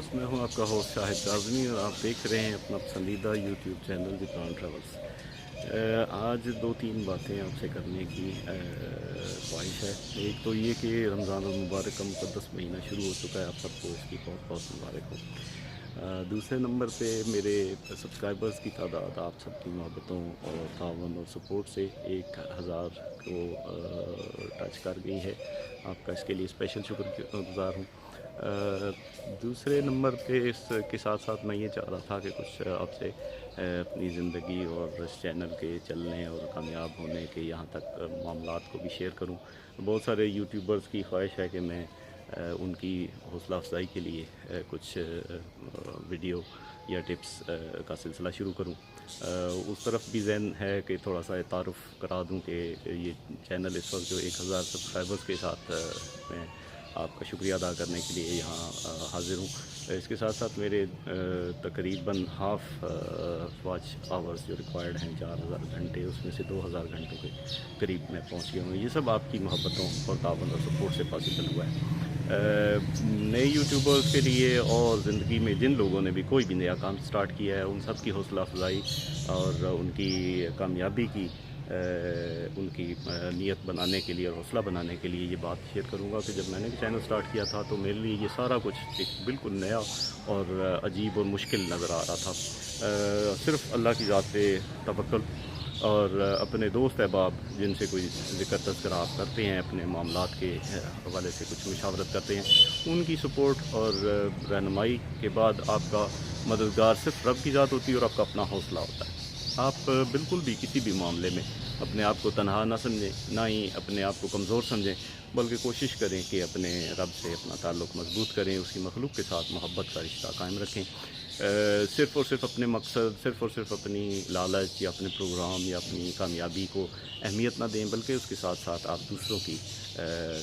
Travellers, میں ہوں آپ کا ہوسٹ شاہد کاظمی اور آپ دیکھ رہے ہیں اپنا پسندیدہ یوٹیوب چینل جبران ٹریولز۔ آج دو تین باتیں آپ سے کرنے کی خواہش ہے۔ ایک تو یہ کہ رمضان المبارک کا مقدس مہینہ شروع ہو چکا ہے، آپ سب کو اس کی بہت بہت مبارک ہو۔ دوسرے نمبر پہ میرے سبسکرائبرز کی تعداد آپ سب کی محبتوں اور تعاون اور سپورٹ سے 1000 کو ٹچ کر گئی ہے۔ آپ کا اس کے لیے اسپیشل شکر گزار ہوں۔ دوسرے نمبر پہ اس کے ساتھ ساتھ میں یہ چاہ رہا تھا کہ کچھ آپ سے اپنی زندگی اور اس چینل کے چلنے اور کامیاب ہونے کے یہاں تک معاملات کو بھی شیئر کروں۔ بہت سارے یوٹیوبرز کی خواہش ہے کہ میں ان کی حوصلہ افزائی کے لیے کچھ ویڈیو یا ٹپس کا سلسلہ شروع کروں۔ اس طرف بھی ذہن ہے کہ تھوڑا سا تعارف کرا دوں کہ یہ چینل اس وقت جو 1000 سبسکرائبرز کے ساتھ میں آپ کا شکریہ ادا کرنے کے لیے یہاں حاضر ہوں۔ اس کے ساتھ ساتھ میرے تقریباً ہاف واچ آورز جو ریکوائرڈ ہیں 4000 گھنٹے، اس میں سے 2000 گھنٹوں کے قریب میں پہنچ گیا ہوں۔ یہ سب آپ کی محبتوں اور تعاون اور سپورٹ سے پاسبل ہوا ہے۔ نئے یوٹیوبرز کے لیے اور زندگی میں جن لوگوں نے بھی کوئی بھی نیا کام سٹارٹ کیا ہے، ان سب کی حوصلہ افزائی اور ان کی کامیابی کی ان کی نیت بنانے کے لیے اور حوصلہ بنانے کے لیے یہ بات شیئر کروں گا کہ جب میں نے چینل سٹارٹ کیا تھا تو میرے لیے یہ سارا کچھ ایک بالکل نیا اور عجیب اور مشکل نظر آ رہا تھا۔ صرف اللہ کی ذات پہ توکل اور اپنے دوست احباب جن سے کوئی ذکر تذکرہ آپ کرتے ہیں، اپنے معاملات کے حوالے سے کچھ مشاورت کرتے ہیں، ان کی سپورٹ اور رہنمائی کے بعد آپ کا مددگار صرف رب کی ذات ہوتی ہے اور آپ کا اپنا حوصلہ ہوتا ہے۔ آپ بالکل بھی کسی بھی معاملے میں اپنے آپ کو تنہا نہ سمجھیں، نہ ہی اپنے آپ کو کمزور سمجھیں، بلکہ کوشش کریں کہ اپنے رب سے اپنا تعلق مضبوط کریں، اس کی مخلوق کے ساتھ محبت کا رشتہ قائم رکھیں۔ صرف اور صرف اپنے مقصد، صرف اور صرف اپنی لالچ یا اپنے پروگرام یا اپنی کامیابی کو اہمیت نہ دیں، بلکہ اس کے ساتھ ساتھ آپ دوسروں کی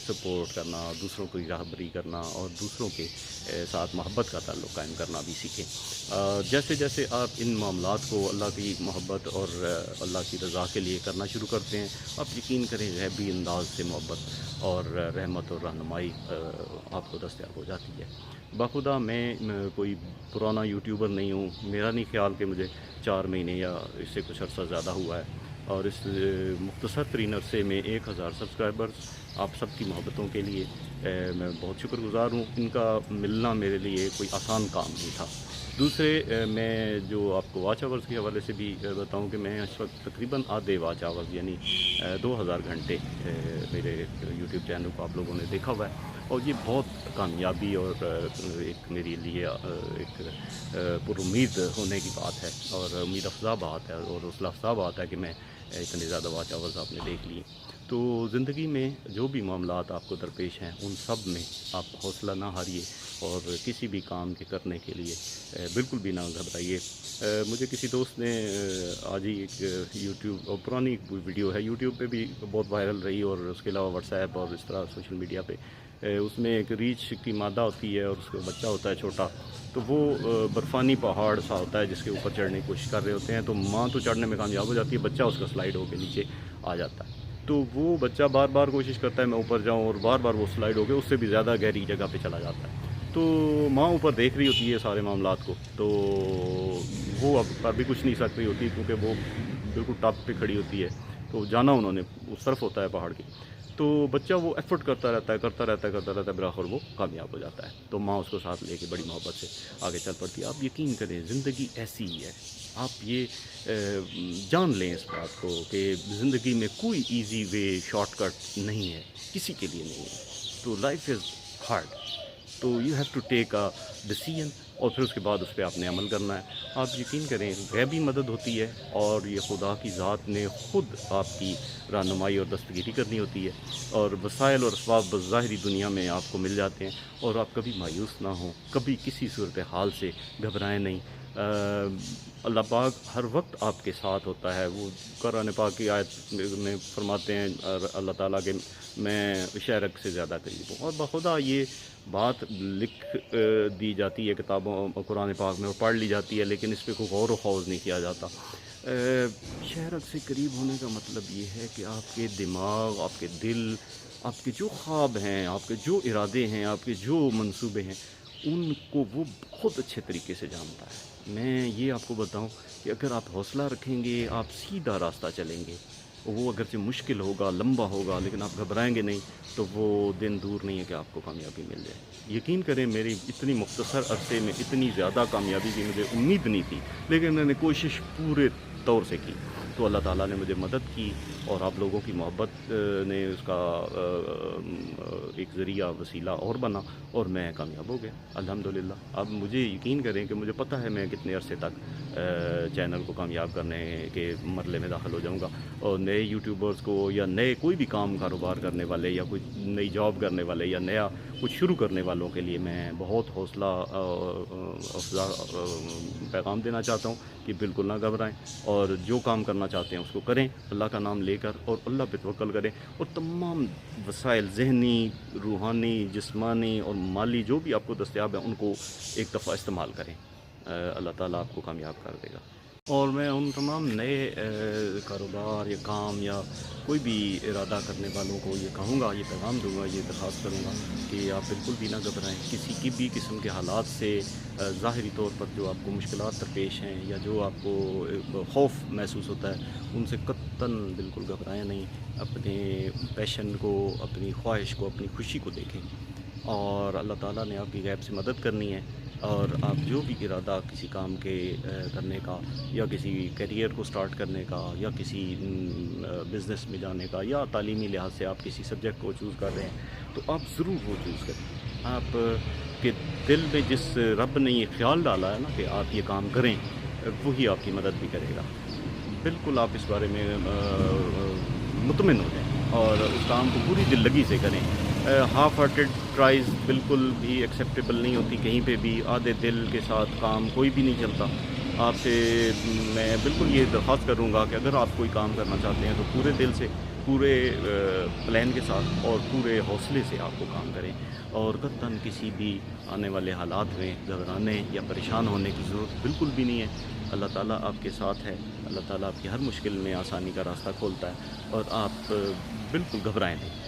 سپورٹ کرنا، دوسروں کی راہبری کرنا اور دوسروں کے ساتھ محبت کا تعلق قائم کرنا بھی سیکھیں۔ جیسے جیسے آپ ان معاملات کو اللہ کی محبت اور اللہ کی رضا کے لیے کرنا شروع کرتے ہیں، آپ یقین کریں غیبی انداز سے محبت اور رحمت اور رہنمائی آپ کو دستیاب ہو جاتی ہے۔ بخدا میں کوئی پرانا یوٹیوبر نہیں ہوں، میرا نہیں خیال کہ مجھے 4 مہینے یا اس سے کچھ عرصہ زیادہ ہوا ہے، اور اس مختصر ترین عرصے میں 1000 سبسکرائبرز آپ سب کی محبتوں کے لیے میں بہت شکر گزار ہوں۔ ان کا ملنا میرے لیے کوئی آسان کام نہیں تھا۔ دوسرے میں جو آپ کو واچ آورز کے حوالے سے بھی بتاؤں کہ میں اس وقت تقریباً آدھے واچ آورز یعنی 2000 گھنٹے میرے یوٹیوب چینل کو آپ لوگوں نے دیکھا ہوا ہے، اور یہ بہت کامیابی اور ایک میرے لیے ایک پر امید ہونے کی بات ہے اور امید افزا بات ہے اور حوصلہ افزا بات ہے کہ میں اتنے زیادہ واچ آورز آپ نے دیکھ لیے۔ تو زندگی میں جو بھی معاملات آپ کو درپیش ہیں، ان سب میں آپ حوصلہ نہ ہاریے اور کسی بھی کام کے کرنے کے لیے بالکل بھی نہ گھبرائیے۔ مجھے کسی دوست نے آج ہی ایک یوٹیوب اور پرانی ویڈیو ہے، یوٹیوب پہ بھی بہت وائرل رہی اور اس کے علاوہ واٹس ایپ اور اس طرح سوشل میڈیا پہ اس میں ایک ریچھ کی مادہ ہوتی ہے اور اس کا بچہ ہوتا ہے چھوٹا، تو وہ برفانی پہاڑ سا ہوتا ہے جس کے اوپر چڑھنے کی کوشش کر رہے ہوتے ہیں، تو ماں تو چڑھنے میں کامیاب ہو جاتی ہے، بچہ اس کا سلائڈ ہو کے نیچے آ جاتا ہے۔ تو وہ بچہ بار بار کوشش کرتا ہے میں اوپر جاؤں، اور بار بار وہ سلائڈ ہو کے اس سے بھی زیادہ گہری جگہ پہ چلا جاتا ہے۔ تو ماں اوپر دیکھ رہی ہوتی ہے سارے معاملات کو، تو وہ اب کر بھی کچھ نہیں سک رہی ہوتی کیونکہ وہ بالکل ٹاپ پہ کھڑی ہوتی ہے، تو جانا انہوں نے اس طرف ہوتا ہے پہاڑ کے، تو بچہ وہ ایفرٹ کرتا رہتا ہے، بالآخر وہ کامیاب ہو جاتا ہے۔ تو ماں اس کو ساتھ لے کے بڑی محبت سے آگے چل پڑتی ہے۔ آپ یقین کریں زندگی ایسی ہی ہے، آپ یہ جان لیں اس بات کو کہ زندگی میں کوئی ایزی وے، شارٹ کٹ نہیں ہے، کسی کے لیے نہیں ہے۔ تو لائف از ہارڈ، تو you have to take a decision اور پھر اس کے بعد اس پہ آپ نے عمل کرنا ہے۔ آپ یقین کریں غیبی مدد ہوتی ہے اور یہ خدا کی ذات نے خود آپ کی رہنمائی اور دستگیری کرنی ہوتی ہے، اور وسائل اور اسباب بظاہری دنیا میں آپ کو مل جاتے ہیں، اور آپ کبھی مایوس نہ ہوں، کبھی کسی صورتحال سے گھبرائیں نہیں۔ اللہ پاک ہر وقت آپ کے ساتھ ہوتا ہے۔ وہ قرآن پاک کی آیت میں فرماتے ہیں اللہ تعالیٰ کہ میں شہرک سے زیادہ قریب ہوں، اور بخدا یہ بات لکھ دی جاتی ہے کتابوں قرآن پاک میں اور پڑھ لی جاتی ہے، لیکن اس پہ کوئی غور و خوض نہیں کیا جاتا۔ شہرک سے قریب ہونے کا مطلب یہ ہے کہ آپ کے دماغ، آپ کے دل، آپ کے جو خواب ہیں، آپ کے جو ارادے ہیں، آپ کے جو منصوبے ہیں، ان کو وہ بہت اچھے طریقے سے جانتا ہے۔ میں یہ آپ کو بتاؤں کہ اگر آپ حوصلہ رکھیں گے، آپ سیدھا راستہ چلیں گے، وہ اگرچہ مشکل ہوگا، لمبا ہوگا، لیکن آپ گھبرائیں گے نہیں تو وہ دن دور نہیں ہے کہ آپ کو کامیابی مل جائے۔ یقین کریں، میری اتنی مختصر عرصے میں اتنی زیادہ کامیابی کی مجھے امید نہیں تھی، لیکن میں نے کوشش پورے طور سے کی، تو اللہ تعالیٰ نے مجھے مدد کی، اور آپ لوگوں کی محبت نے اس کا ایک ذریعہ وسیلہ اور بنا، اور میں کامیاب ہو گیا الحمدللہ۔ اب مجھے یقین کریں کہ مجھے پتہ ہے میں کتنے عرصے تک چینل کو کامیاب کرنے کے مرحلے میں داخل ہو جاؤں گا، اور نئے یوٹیوبرز کو یا نئے کوئی بھی کام کاروبار کرنے والے یا کوئی نئی جاب کرنے والے یا نیا کچھ شروع کرنے والوں کے لیے میں بہت حوصلہ افزا پیغام دینا چاہتا ہوں کہ بالکل نہ گھبرائیں، اور جو کام کرنا چاہتے ہیں اس کو کریں اللہ کا نام لے کر، اور اللہ پہ توکل کریں، اور تمام وسائل ذہنی، روحانی، جسمانی اور مالی جو بھی آپ کو دستیاب ہیں ان کو ایک دفعہ استعمال کریں۔ اللہ تعالیٰ آپ کو کامیاب کر دے گا۔ اور میں ان تمام نئے کاروبار یا کام یا کوئی بھی ارادہ کرنے والوں کو یہ کہوں گا، یہ پیغام دوں گا، یہ درخواست کروں گا کہ آپ بالکل بھی نہ گھبرائیں کسی کی بھی قسم کے حالات سے۔ ظاہری طور پر جو آپ کو مشکلات درپیش ہیں یا جو آپ کو خوف محسوس ہوتا ہے، ان سے قطعاً بالکل گھبرائیں نہیں۔ اپنے پیشن کو، اپنی خواہش کو، اپنی خوشی کو دیکھیں، اور اللہ تعالیٰ نے آپ کی غیب سے مدد کرنی ہے، اور آپ جو بھی ارادہ کسی کام کے کرنے کا، یا کسی کیریئر کو سٹارٹ کرنے کا، یا کسی بزنس میں جانے کا، یا تعلیمی لحاظ سے آپ کسی سبجیکٹ کو چوز کر رہے ہیں، تو آپ ضرور وہ چوز کریں۔ آپ کے دل میں جس رب نے یہ خیال ڈالا ہے نا کہ آپ یہ کام کریں، وہی آپ کی مدد بھی کرے گا۔ بالکل آپ اس بارے میں مطمئن ہو جائیں، اور اس کام کو پوری دل لگی سے کریں۔ ہاف ہارٹیڈ ٹرائز بالکل بھی ایکسیپٹیبل نہیں ہوتی، کہیں پہ بھی آدھے دل کے ساتھ کام کوئی بھی نہیں چلتا۔ آپ سے میں بالکل یہ درخواست کروں گا کہ اگر آپ کوئی کام کرنا چاہتے ہیں تو پورے دل سے، پورے پلان کے ساتھ اور پورے حوصلے سے آپ کو کام کریں، اور قطعاً کسی بھی آنے والے حالات میں گھبرانے یا پریشان ہونے کی ضرورت بالکل بھی نہیں ہے۔ اللہ تعالیٰ آپ کے ساتھ ہے، اللہ تعالیٰ آپ کی ہر مشکل میں آسانی کا راستہ کھولتا ہے، اور آپ بالکل گھبرائیں نہیں،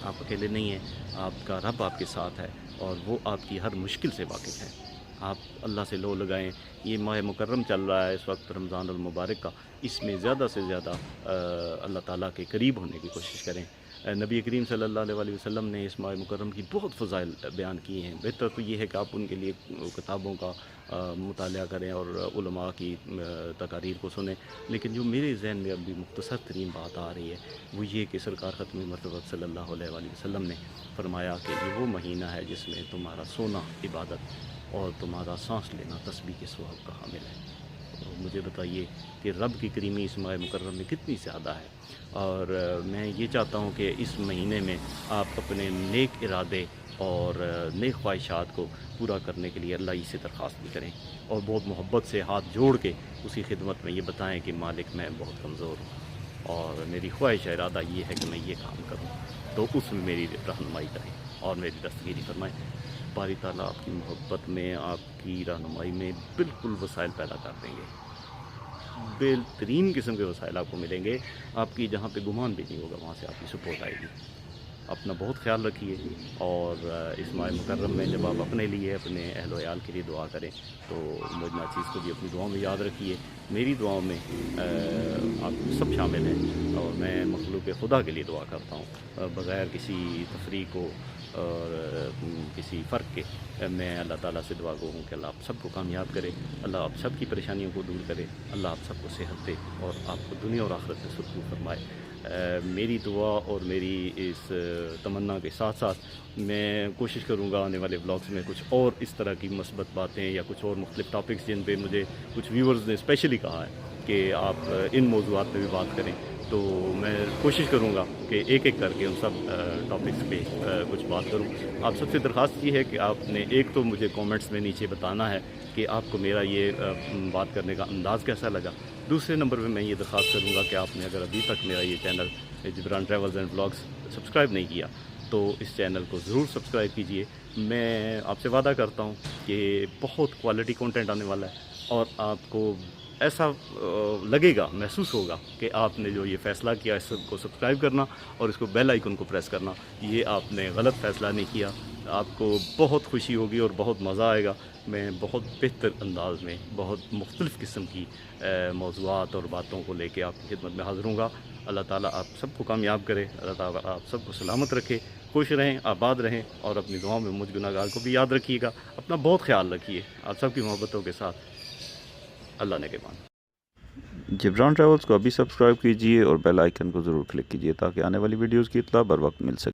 آپ اکیلے نہیں ہیں، آپ کا رب آپ کے ساتھ ہے، اور وہ آپ کی ہر مشکل سے واقف ہے۔ آپ اللہ سے لو لگائیں۔ یہ ماہ مکرم چل رہا ہے اس وقت، رمضان المبارک کا، اس میں زیادہ سے زیادہ اللہ تعالیٰ کے قریب ہونے کی کوشش کریں۔ نبی کریم صلی اللہ علیہ وسلم نے اس ماہ مکرم کی بہت فضائل بیان کی ہیں۔ بہتر تو یہ ہے کہ آپ ان کے لیے کتابوں کا مطالعہ کریں اور علماء کی تقاریر کو سنیں، لیکن جو میرے ذہن میں ابھی مختصر ترین بات آ رہی ہے وہ یہ کہ سرکار ختم مرتبہ صلی اللہ علیہ وسلم نے فرمایا کہ یہ وہ مہینہ ہے جس میں تمہارا سونا عبادت اور تمہارا سانس لینا تسبیح کے ثواب کا حامل ہے۔ تو مجھے بتائیے کہ رب کی کریمی اس ماہ مکرم میں کتنی زیادہ ہے، اور میں یہ چاہتا ہوں کہ اس مہینے میں آپ اپنے نیک ارادے اور نیک خواہشات کو پورا کرنے کے لیے اللہ ہی سے درخواست بھی کریں، اور بہت محبت سے ہاتھ جوڑ کے اس کی خدمت میں یہ بتائیں کہ مالک میں بہت کمزور ہوں، اور میری خواہش ارادہ یہ ہے کہ میں یہ کام کروں، تو اس میں میری رہنمائی کریں اور میری دستگیری فرمائیں۔ باری تعالیٰ آپ کی محبت میں، آپ کی رہنمائی میں بالکل وسائل پیدا کر دیں گے، بہترین قسم کے وسائل آپ کو ملیں گے، آپ کی جہاں پہ گمان بھی نہیں ہوگا وہاں سے آپ کی سپورٹ آئے گی۔ اپنا بہت خیال رکھیے، اور اس ماہ مکرم میں جب آپ اپنے لیے، اپنے اہل و عیال کے لیے دعا کریں تو مجھ ناچیز کو بھی اپنی دعاؤں میں یاد رکھیے۔ میری دعاؤں میں آپ سب شامل ہیں، اور میں مخلوق خدا کے لیے دعا کرتا ہوں بغیر کسی تفریق کو اور کسی فرق کے۔ میں اللہ تعالیٰ سے دعا گو ہوں کہ اللہ آپ سب کو کامیاب کرے، اللہ آپ سب کی پریشانیوں کو دور کرے، اللہ آپ سب کو صحت دے، اور آپ کو دنیا اور آخرت میں سرخرو فرمائے۔ میری دعا اور میری اس تمنا کے ساتھ ساتھ میں کوشش کروں گا آنے والے بلاگز میں کچھ اور اس طرح کی مثبت باتیں یا کچھ اور مختلف ٹاپکس جن پہ مجھے کچھ ویورز نے اسپیشلی کہا ہے کہ آپ ان موضوعات پہ بھی بات کریں، تو میں کوشش کروں گا کہ ایک ایک کر کے ان سب ٹاپکس پہ کچھ بات کروں۔ آپ سب سے درخواست یہ ہے کہ آپ نے ایک تو مجھے کومنٹس میں نیچے بتانا ہے کہ آپ کو میرا یہ بات کرنے کا انداز کیسا لگا۔ دوسرے نمبر پہ میں یہ درخواست کروں گا کہ آپ نے اگر ابھی تک میرا یہ channel Jibran travels and vlogs subscribe نہیں کیا تو اس چینل کو ضرور سبسکرائب کیجئے۔ میں آپ سے وعدہ کرتا ہوں کہ بہت کوالٹی کنٹینٹ آنے والا ہے، اور آپ کو ایسا لگے گا، محسوس ہوگا کہ آپ نے جو یہ فیصلہ کیا اس کو سبسکرائب کرنا اور اس کو بیل آئیکن کو پریس کرنا، یہ آپ نے غلط فیصلہ نہیں کیا. آپ کو بہت خوشی ہوگی اور بہت مزہ آئے گا. میں بہت بہتر انداز میں بہت مختلف قسم کی موضوعات اور باتوں کو لے کے آپ کی خدمت میں حاضر ہوں گا. اللہ تعالیٰ آپ سب کو کامیاب کرے، اللہ تعالیٰ آپ سب کو سلامت رکھے، خوش رہیں، آباد رہیں، اور اپنی دعاؤں میں مجھ گناہگار کو بھی یاد رکھیے گا. اپنا بہت خیال رکھیے. آپ سب کی محبتوں کے ساتھ اللہ نے کے مان. جبران ٹریولز کو ابھی سبسکرائب کیجئے اور بیل آئیکن کو ضرور کلک کیجئے تاکہ آنے والی ویڈیوز کی اطلاع بر وقت مل سکے.